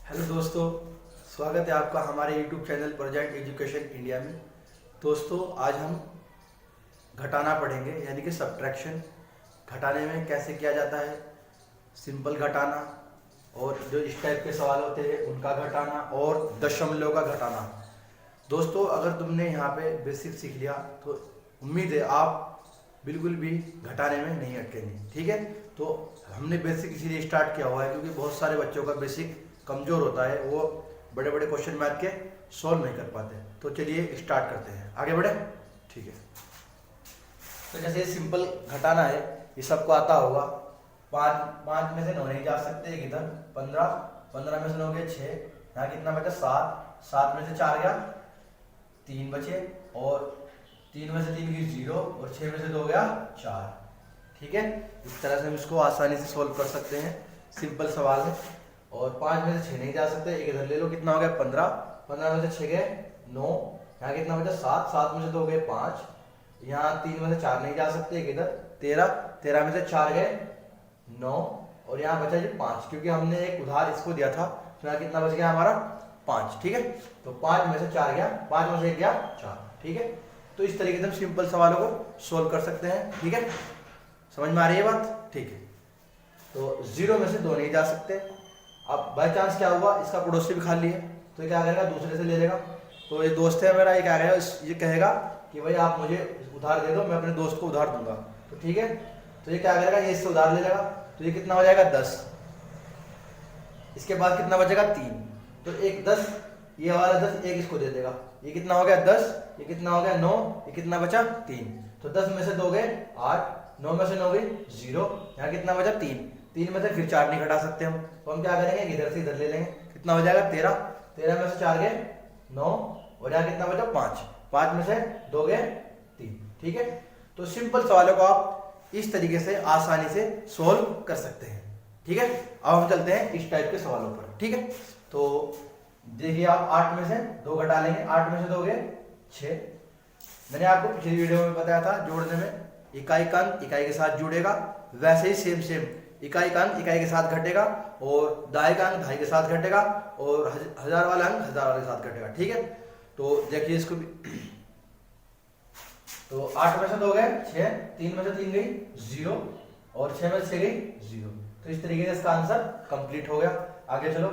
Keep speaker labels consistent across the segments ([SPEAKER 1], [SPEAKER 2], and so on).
[SPEAKER 1] Hello दोस्तों, स्वागत है आपका हमारे YouTube channel project education India में। दोस्तों, आज हम घटाना पढ़ेंगे, यानी कि सब्ट्रैक्शन। घटाने में कैसे किया जाता है, सिंपल घटाना, और जो इस टाइप के सवाल होते हैं उनका घटाना, और दशमलव का घटाना। दोस्तों, अगर तुमने यहाँ पे बेसिक सीख लिया तो उम्मीद है आप बिल्कुल भी घटाने में नहीं अटकेंगे। ठीक है, तो हमने बेसिक इसीलिए स्टार्ट किया हुआ है क्योंकि बहुत सारे बच्चों का बेसिक कमज़ोर होता है, वो बड़े बड़े क्वेश्चन मैथ के सॉल्व नहीं कर पाते। तो चलिए स्टार्ट करते हैं, आगे बढ़े। ठीक है, तो जैसे सिंपल घटाना है, ये सबको आता होगा। पाँच पाँच में से 9 नहीं जा सकते, एक इधर 15, 15 में से 9 गए 6, यहाँ कितना बचा 7, 7 में से 4 गया 3 बचे, और 3 में से 3 गई 0, और 6 में से 2 गया 4। ठीक है, इस तरह से हम इसको आसानी से सोल्व कर सकते हैं, सिंपल सवाल है। और 5 में से 6 नहीं जा सकते, एक इधर ले लो, कितना हो गया 15, 15 में से 6 गए 9, यहाँ कितना बचा 7, 7 में से 2 गए 5, यहाँ 3 में से 4 नहीं जा सकते, एक इधर 13, 13 में से 4 गए 9, और यहाँ बचा जी 5, क्योंकि हमने एक उधार इसको दिया था, तो यहाँ कितना बच गया हमारा 5। ठीक है, तो 5 में से 4 गया, 5 में से 1 गया 4। ठीक है, तो इस तरीके से हम सिंपल सवालों को सोल्व कर सकते हैं। ठीक है, समझ में आ रही है बात। ठीक है, तो 0 में से 2 नहीं जा सकते। अब बाय चांस क्या हुआ, इसका पड़ोसी भी खाली है, तो ये क्या करेगा, दूसरे से ले लेगा। तो ये दोस्त है मेरा, ये क्या करेगा, ये कहेगा कि भाई आप मुझे उधार दे दो, मैं अपने दोस्त को उधार दूंगा। तो ठीक है, तो ये क्या करेगा, ये इससे उधार ले लेगा, तो ये कितना हो जाएगा 10। इसके बाद कितना बचेगा 3, तो एक 10, ये वाला 10 एक इसको दे देगा, ये कितना हो गया 10, ये कितना हो गया 9, ये कितना बचा 3। तो 10 में से 2 गए 8, 9 में से 9 गई 0, यहाँ कितना बचा 3, 3 में से फिर 4 नहीं घटा सकते हम, तो हम क्या करेंगे, इधर से इधर ले लेंगे, कितना हो जाएगा 13, 13 में से 4 गए 9, और यहाँ कितना बचा 5, 5 में से 2 गए 3। ठीक है, तो सिंपल सवालों को आप इस तरीके से आसानी से सोल्व कर सकते हैं। ठीक है, अब हम चलते हैं इस टाइप के सवालों पर। ठीक है, तो देखिए आप 8 में से 2 घटा लेंगे, 8 में से 2 गए 6। मैंने आपको पिछली वीडियो में बताया था, जोड़ने में इकाई का अंक इकाई के साथ जुड़ेगा, वैसे ही सेम सेम इकाई का अंक इकाई के साथ घटेगा, और दहाई का अंक दहाई के साथ घटेगा, और हजार वाला अंक हजार वाले के साथ घटेगा। ठीक है, तो देखिए इसको भी, तो 8 में से 2 गए 6, 3 में से 3 गई 0, और 6 में से 6 गई 0। तो इस तरीके से इसका आंसर कंप्लीट हो गया। आगे चलो,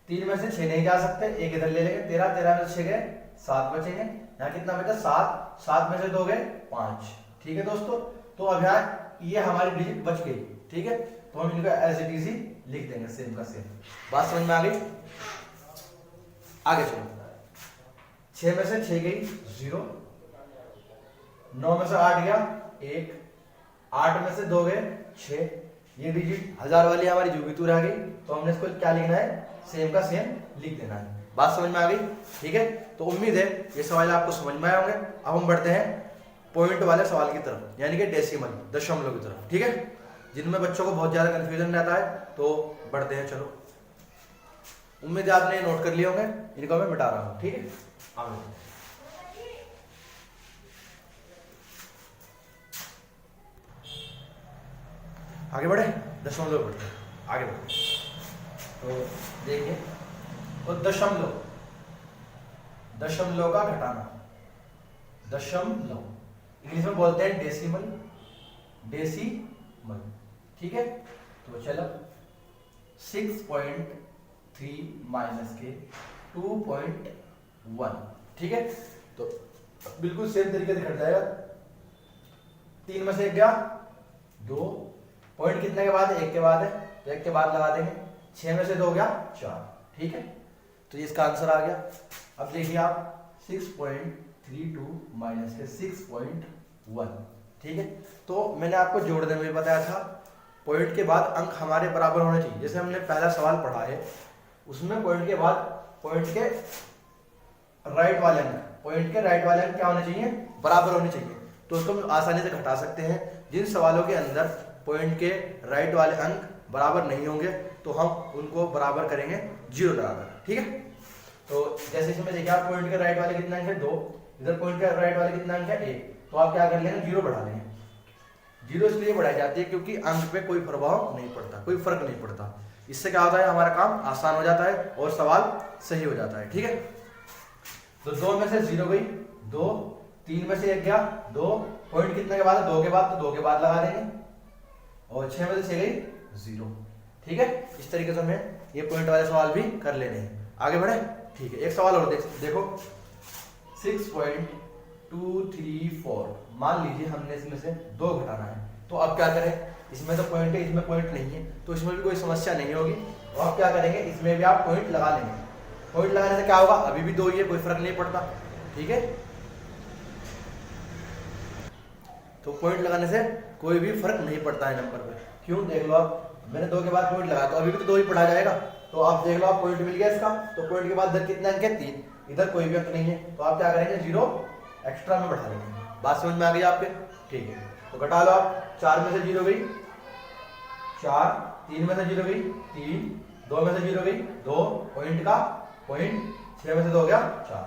[SPEAKER 1] 3 में से 6 नहीं जा सकते, एक इधर ले लेंगे 13, 13 में से 6 गए 7 बचेंगे, यहाँ कितना बचा 7, 7 में से 2 गए 5। ठीक है दोस्तों, तो अब यहाँ ये हमारी डिजिट बच गई। ठीक है, तो हम इनको एज इट इज लिख देंगे, सेम का सेम। बात समझ में आ गई। आगे चलो, 6 में से 6 गई 0, 9 में से 8 गया 1, 8 में से 2 गए 6, ये डिजिट हजार वाली हमारी जो भी तू रह गई, तो हमने इसको क्या लिखना है, सेम का सेम लिख देना है। बात समझ में आ गई। ठीक है, तो उम्मीद है ये सवाल आपको समझ में आए होंगे। अब हम बढ़ते हैं पॉइंट वाले सवाल की तरफ, यानी कि डेसिमल, दशमलव की तरफ। ठीक है, जिनमें बच्चों को बहुत ज्यादा कंफ्यूजन रहता है, तो बढ़ते हैं। चलो, उम्मीद है आपने नोट कर लिए होंगे, इनको मैं मिटा रहा हूं। ठीक है, आगे बढ़े, दशमलव बढ़ते हैं, आगे बढ़ते हैं। तो देखिए, तो दशमलव, दशमलव का घटाना, दशमलव इंग्लिश में बोलते हैं डेसिमल, डेसिमल। ठीक है, तो चलो 6.3 माइनस के 2.1। ठीक है, तो बिल्कुल सेम तरीके से घट जाएगा। 3 में से 1 गया 2, पॉइंट कितने के बाद है, 1 के बाद है, तो 1 के बाद लगा देंगे। 6 में से 2 गया 4। ठीक है, तो ये इसका आंसर आ गया। अब देखिए आप 6.32 माइनस के 6.1। ठीक है, तो मैंने आपको जोड़ने में बताया था, पॉइंट के बाद अंक हमारे बराबर होने चाहिए। जैसे हमने पहला सवाल पढ़ा है, उसमें पॉइंट के बाद पॉइंट के राइट वाले अंक, पॉइंट के राइट वाले अंक क्या होने चाहिए, बराबर होने चाहिए। तो उसको हम आसानी से घटा सकते हैं। जिन सवालों के अंदर पॉइंट के राइट वाले अंक बराबर नहीं होंगे, तो हम उनको बराबर करेंगे 0 लगाकर। ठीक है, तो जैसे इसमें देखिए आप, पॉइंट के राइट वाले कितना अंक है 2, इधर पॉइंट के राइट वाले कितना अंक है 1, तो आप क्या कर लेंगे 0 बढ़ा लेंगे। 0 इसलिए बढ़ाई जाती है क्योंकि अंक पे कोई प्रभाव नहीं पड़ता, कोई फर्क नहीं पड़ता। इससे क्या होता है, हमारा काम आसान हो जाता है और सवाल सही हो जाता है। ठीक है, तो 2 में से 0 गई 2, 3 में से 1 गया 2, पॉइंट कितने के बाद है, 2 के बाद, तो 2 के बाद लगा देंगे, और 6 में से 6 गई 0। ठीक है, इस तरीके से हमें ये पॉइंट वाले सवाल भी कर लेने हैं। आगे बढ़े। ठीक है, एक सवाल और देखो 6.234, मान लीजिए हमने इसमें से 2 घटाना है, तो अब क्या करें, इसमें तो पॉइंट है, इसमें पॉइंट नहीं है, तो इसमें भी कोई समस्या नहीं होगी। तो आप क्या करेंगे, इसमें भी आप पॉइंट लगा लेंगे। पॉइंट लगाने से क्या होगा, अभी भी 2 ही है, कोई फर्क नहीं पड़ता। ठीक है, तो पॉइंट लगाने से कोई भी फर्क नहीं पड़ता है नंबर पे। क्यों, देख लो आप, मैंने 2 के बाद पॉइंट लगाया तो अभी भी तो 2 ही पढ़ा जाएगा। तो आप देख लो, आप पॉइंट मिल गया इसका, तो पॉइंट के बाद इधर कितना अंक है 3, इधर कोई भी अंक नहीं है, तो आप क्या करेंगे 0 एक्स्ट्रा में बढ़ा लेंगे। बात समझ में आ गई आपके। ठीक है, तो घटा लो आप, 4 में से 0 गई 4, 3 में से 0 गई 3, 2 में से 0 गई 2, पॉइंट का पॉइंट, 6 में से 2 गया 4।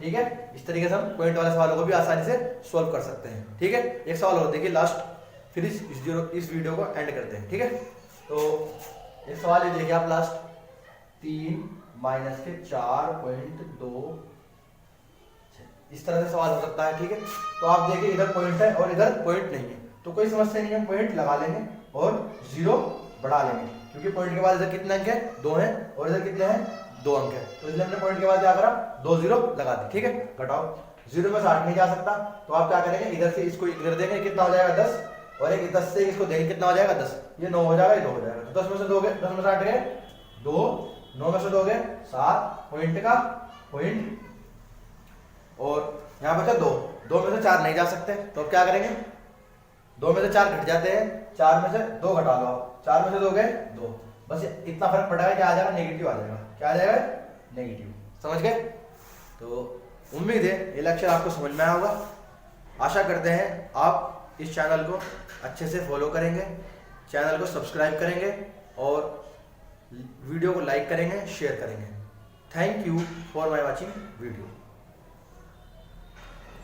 [SPEAKER 1] ठीक है, इस तरीके से हम पॉइंट वाले सवालों को भी आसानी से सॉल्व कर सकते हैं। ठीक है, एक सवाल और देखिए लास्ट, फिर इस वीडियो को एंड करते हैं। ठीक है, तो एक सवाल ये देखिए आप लास्ट, 3 माइनस के 4.2, इस तरह से सवाल हो सकता है। ठीक है, तो आप देखिए इधर पॉइंट है और इधर पॉइंट नहीं है, तो कोई समस्या नहीं है, पॉइंट लगा लेंगे और 0 बढ़ा लेंगे, क्योंकि पॉइंट के बाद इधर कितने अंक है 2 है, और इधर कितने हैं 2 अंक है, तो इसलिए हमने पॉइंट के बाद क्या करा 2 0 लगा दी। ठीक है, घटाओ, 0 में 60 नहीं जा सकता, तो आप क्या करेंगे, इधर से इसको इधर देंगे, कितना हो जाएगा 10, और एक 10 से इसको देंगे, कितना हो जाएगा 10, ये 9 हो जाएगा, ये 2 हो जाएगा, तो 10 में से 2 गए, 10 में से 8 गए 2, 9 में से 2 गए 7, पॉइंट का पॉइंट, और यहाँ बचा 2, 2 में से 4 नहीं जा सकते, तो अब क्या करेंगे, 2 में से 4 घट जाते हैं, 4 में से 2 घटा लो, 4 में से 2 गए 2, बस इतना फर्क पड़ेगा, क्या आ जाएगा नेगेटिव आ जाएगा, क्या आ जाएगा नेगेटिव। समझ गए। तो उम्मीद है ये लेक्चर आपको समझ में आया होगा। आशा करते हैं आप इस चैनल को अच्छे से फॉलो करेंगे, चैनल को सब्सक्राइब करेंगे और वीडियो को लाइक करेंगे, शेयर करेंगे। Thank you for my watching video.